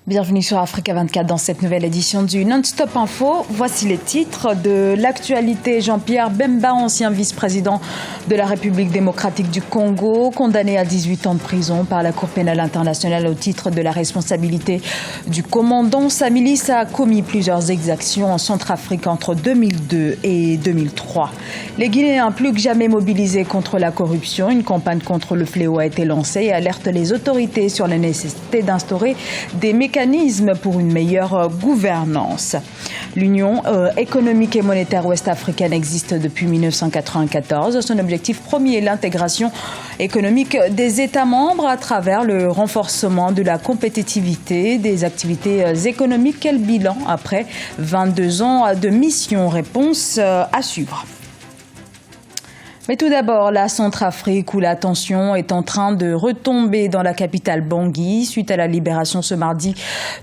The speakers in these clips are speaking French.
Bienvenue sur Africa 24 dans cette nouvelle édition du Non-Stop Info. Voici les titres de l'actualité. Jean-Pierre Bemba, ancien vice-président de la République démocratique du Congo, condamné à 18 ans de prison par la Cour pénale internationale au titre de la responsabilité du commandant. Sa milice a commis plusieurs exactions en Centrafrique entre 2002 et 2003. Les Guinéens plus que jamais mobilisés contre la corruption. Une campagne contre le fléau a été lancée et alerte les autorités sur la nécessité d'instaurer des mécanismes pour une meilleure gouvernance. L'Union économique et monétaire ouest-africaine existe depuis 1994. Son objectif premier est l'intégration économique des États membres à travers le renforcement de la compétitivité des activités économiques. Quel bilan après 22 ans de mission? Réponse à suivre. Mais tout d'abord, la Centrafrique où la tension est en train de retomber dans la capitale Bangui suite à la libération ce mardi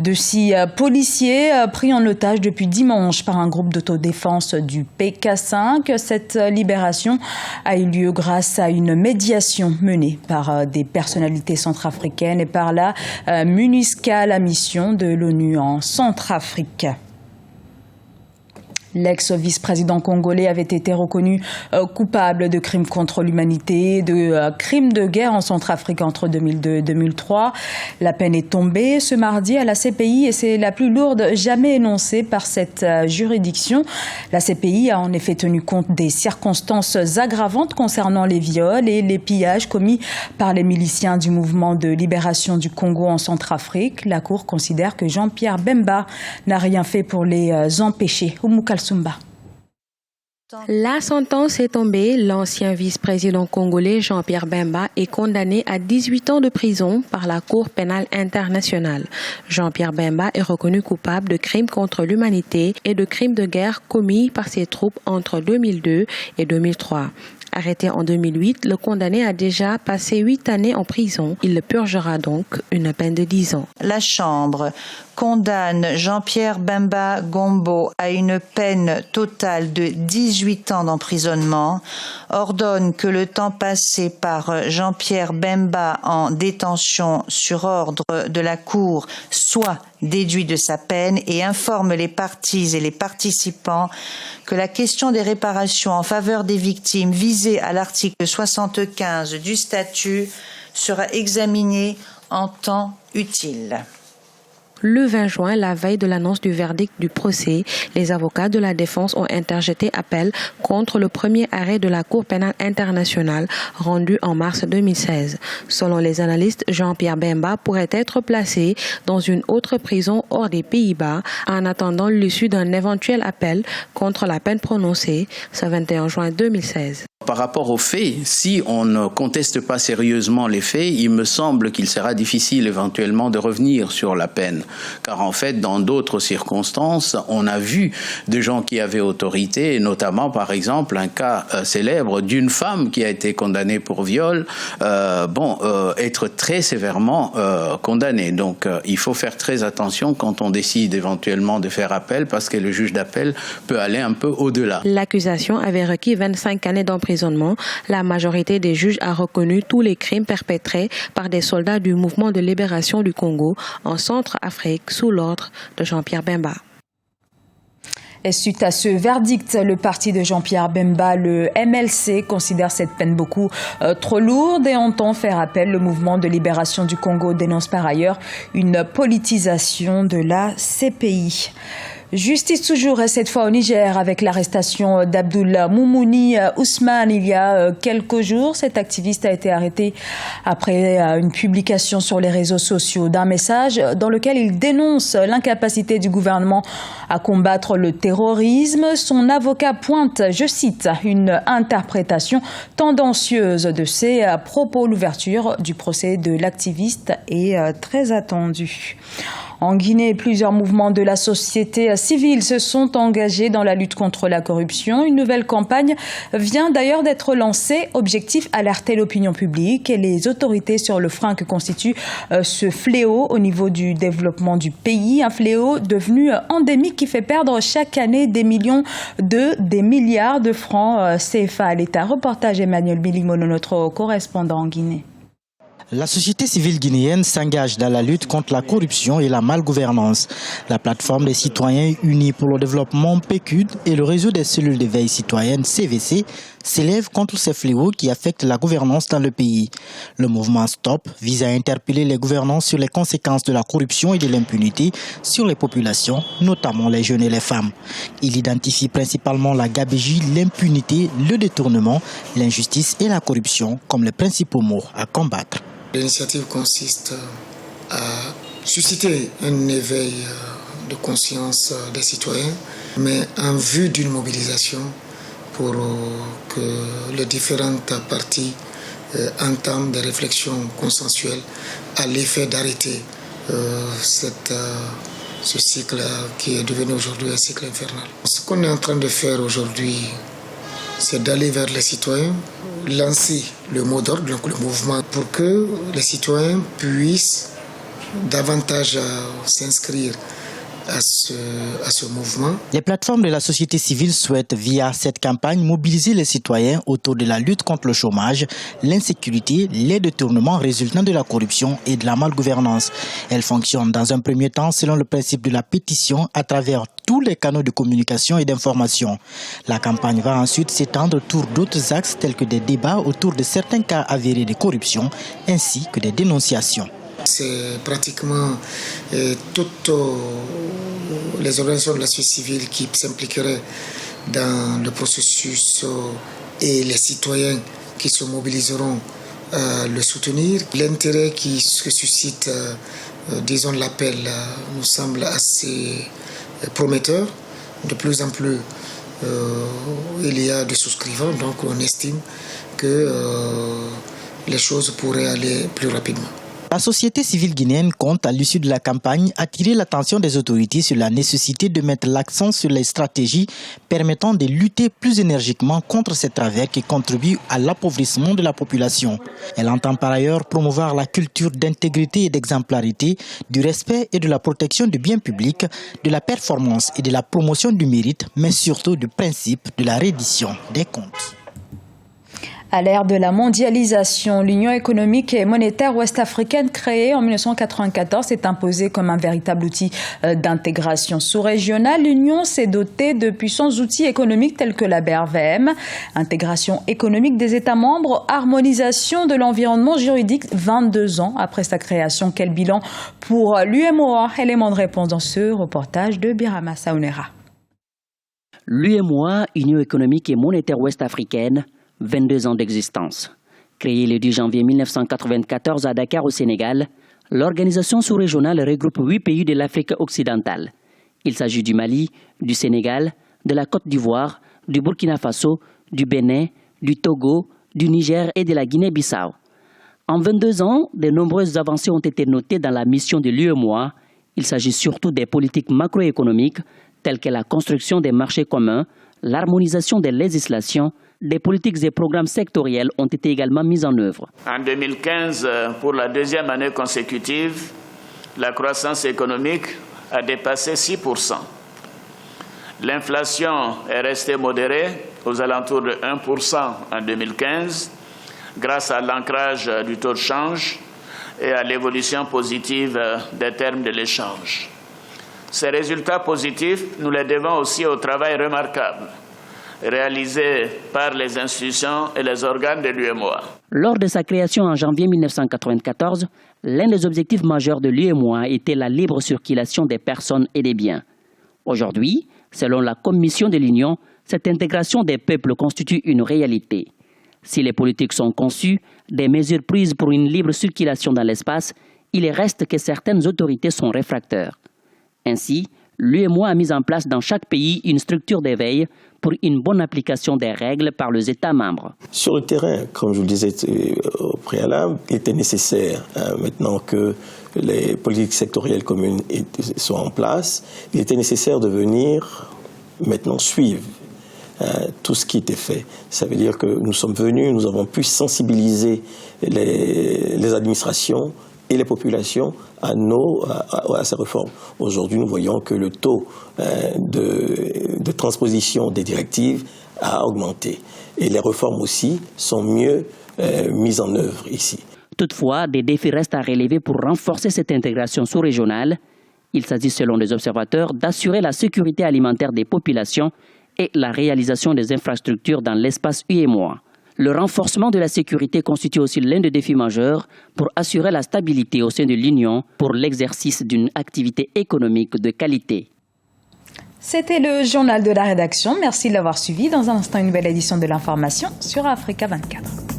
de 6 policiers pris en otage depuis dimanche par un groupe d'autodéfense du PK5. Cette libération a eu lieu grâce à une médiation menée par des personnalités centrafricaines et par la MINUSCA, la mission de l'ONU en Centrafrique. L'ex-vice-président congolais avait été reconnu coupable de crimes contre l'humanité, de crimes de guerre en Centrafrique entre 2002 et 2003. La peine est tombée ce mardi à la CPI et c'est la plus lourde jamais énoncée par cette juridiction. La CPI a en effet tenu compte des circonstances aggravantes concernant les viols et les pillages commis par les miliciens du mouvement de libération du Congo en Centrafrique. La Cour considère que Jean-Pierre Bemba n'a rien fait pour les empêcher. La sentence est tombée. L'ancien vice-président congolais Jean-Pierre Bemba est condamné à 18 ans de prison par la Cour pénale internationale. Jean-Pierre Bemba est reconnu coupable de crimes contre l'humanité et de crimes de guerre commis par ses troupes entre 2002 et 2003. Arrêté en 2008, le condamné a déjà passé 8 années en prison. Il purgera donc une peine de 10 ans. La Chambre condamne Jean-Pierre Bemba Gombo à une peine totale de 18 ans d'emprisonnement, ordonne que le temps passé par Jean-Pierre Bemba en détention sur ordre de la Cour soit déduit de sa peine et informe les parties et les participants que la question des réparations en faveur des victimes visées à l'article 75 du statut sera examinée en temps utile. Le 20 juin, la veille de l'annonce du verdict du procès, les avocats de la défense ont interjeté appel contre le premier arrêt de la Cour pénale internationale rendu en mars 2016. Selon les analystes, Jean-Pierre Bemba pourrait être placé dans une autre prison hors des Pays-Bas en attendant l'issue d'un éventuel appel contre la peine prononcée ce 21 juin 2016. Par rapport aux faits, si on ne conteste pas sérieusement les faits, il me semble qu'il sera difficile éventuellement de revenir sur la peine. Car en fait, dans d'autres circonstances, on a vu des gens qui avaient autorité, et notamment par exemple un cas célèbre d'une femme qui a été condamnée pour viol, être très sévèrement condamnée. Donc il faut faire très attention quand on décide éventuellement de faire appel, parce que le juge d'appel peut aller un peu au-delà. L'accusation avait requis 25 années d'emprisonnement. La majorité des juges a reconnu tous les crimes perpétrés par des soldats du mouvement de libération du Congo en Centrafrique sous l'ordre de Jean-Pierre Bemba. Et suite à ce verdict, le parti de Jean-Pierre Bemba, le MLC, considère cette peine beaucoup trop lourde et entend faire appel. Le mouvement de libération du Congo dénonce par ailleurs une politisation de la CPI. Justice toujours, et cette fois au Niger, avec l'arrestation d'Abdullah Moumouni Ousmane il y a quelques jours. Cet activiste a été arrêté après une publication sur les réseaux sociaux d'un message dans lequel il dénonce l'incapacité du gouvernement à combattre le terrorisme. Son avocat pointe, je cite, une interprétation tendancieuse de ses propos. L'ouverture du procès de l'activiste est très attendue. En Guinée, plusieurs mouvements de la société civile se sont engagés dans la lutte contre la corruption. Une nouvelle campagne vient d'ailleurs d'être lancée. Objectif, alerter l'opinion publique et les autorités sur le frein que constitue ce fléau au niveau du développement du pays. Un fléau devenu endémique qui fait perdre chaque année des milliards de francs CFA à l'État. Reportage Emmanuel Bilimono, notre correspondant en Guinée. La société civile guinéenne s'engage dans la lutte contre la corruption et la malgouvernance. La plateforme des citoyens unis pour le développement PQD et le réseau des cellules de veille citoyenne CVC s'élèvent contre ces fléaux qui affectent la gouvernance dans le pays. Le mouvement Stop vise à interpeller les gouvernants sur les conséquences de la corruption et de l'impunité sur les populations, notamment les jeunes et les femmes. Il identifie principalement la gabegie, l'impunité, le détournement, l'injustice et la corruption comme les principaux maux à combattre. L'initiative consiste à susciter un éveil de conscience des citoyens, mais en vue d'une mobilisation pour que les différentes parties entament des réflexions consensuelles à l'effet d'arrêter ce cycle qui est devenu aujourd'hui un cycle infernal. Ce qu'on est en train de faire aujourd'hui, c'est d'aller vers les citoyens, lancer le mot d'ordre, donc le mouvement, pour que les citoyens puissent davantage s'inscrire à ce mouvement. Les plateformes de la société civile souhaitent, via cette campagne, mobiliser les citoyens autour de la lutte contre le chômage, l'insécurité, les détournements résultant de la corruption et de la malgouvernance. Elles fonctionnent dans un premier temps selon le principe de la pétition à travers tous les canaux de communication et d'information. La campagne va ensuite s'étendre autour d'autres axes tels que des débats autour de certains cas avérés de corruption ainsi que des dénonciations. C'est pratiquement toutes les organisations de la société civile qui s'impliqueraient dans le processus et les citoyens qui se mobiliseront à le soutenir. L'intérêt qui se suscite, disons l'appel, nous semble assez prometteur. De plus en plus, il y a des souscrivants, donc on estime que les choses pourraient aller plus rapidement. La société civile guinéenne compte, à l'issue de la campagne, attirer l'attention des autorités sur la nécessité de mettre l'accent sur les stratégies permettant de lutter plus énergiquement contre ces travers qui contribuent à l'appauvrissement de la population. Elle entend par ailleurs promouvoir la culture d'intégrité et d'exemplarité, du respect et de la protection du bien public, de la performance et de la promotion du mérite, mais surtout du principe de la reddition des comptes. À l'ère de la mondialisation, l'Union économique et monétaire ouest-africaine créée en 1994 s'est imposée comme un véritable outil d'intégration sous-régionale. L'Union s'est dotée de puissants outils économiques tels que la BRVM, intégration économique des États membres, harmonisation de l'environnement juridique 22 ans après sa création. Quel bilan pour l'UMOA? Élément de réponse dans ce reportage de Birama Saounera. L'UMOA, Union économique et monétaire ouest-africaine, 22 ans d'existence. Créée le 10 janvier 1994 à Dakar au Sénégal, l'organisation sous-régionale regroupe 8 pays de l'Afrique occidentale. Il s'agit du Mali, du Sénégal, de la Côte d'Ivoire, du Burkina Faso, du Bénin, du Togo, du Niger et de la Guinée-Bissau. En 22 ans, de nombreuses avancées ont été notées dans la mission de l'UMOA. Il s'agit surtout des politiques macroéconomiques telles que la construction des marchés communs, l'harmonisation des législations, des politiques et programmes sectoriels ont été également mis en œuvre. En 2015, pour la deuxième année consécutive, la croissance économique a dépassé 6%. L'inflation est restée modérée aux alentours de 1% en 2015 grâce à l'ancrage du taux de change et à l'évolution positive des termes de l'échange. Ces résultats positifs, nous les devons aussi au travail remarquable réalisé par les institutions et les organes de l'UMOA. Lors de sa création en janvier 1994, l'un des objectifs majeurs de l'UMOA était la libre circulation des personnes et des biens. Aujourd'hui, selon la Commission de l'Union, cette intégration des peuples constitue une réalité. Si les politiques sont conçues, des mesures prises pour une libre circulation dans l'espace, il reste que certaines autorités sont réfractaires. Ainsi, l'UMOA a mis en place dans chaque pays une structure d'éveil pour une bonne application des règles par les États membres. Sur le terrain, comme je vous le disais au préalable, il était nécessaire, maintenant que les politiques sectorielles communes sont en place, il était nécessaire de venir maintenant suivre tout ce qui était fait. Ça veut dire que nous sommes venus, nous avons pu sensibiliser les administrations et les populations à ces réformes. Aujourd'hui, nous voyons que le taux de transposition des directives a augmenté. Et les réformes aussi sont mieux mises en œuvre ici. Toutefois, des défis restent à relever pour renforcer cette intégration sous-régionale. Il s'agit, selon les observateurs, d'assurer la sécurité alimentaire des populations et la réalisation des infrastructures dans l'espace UEMOA. Le renforcement de la sécurité constitue aussi l'un des défis majeurs pour assurer la stabilité au sein de l'Union pour l'exercice d'une activité économique de qualité. C'était le journal de la rédaction. Merci de l'avoir suivi. Dans un instant, une nouvelle édition de l'information sur Africa 24.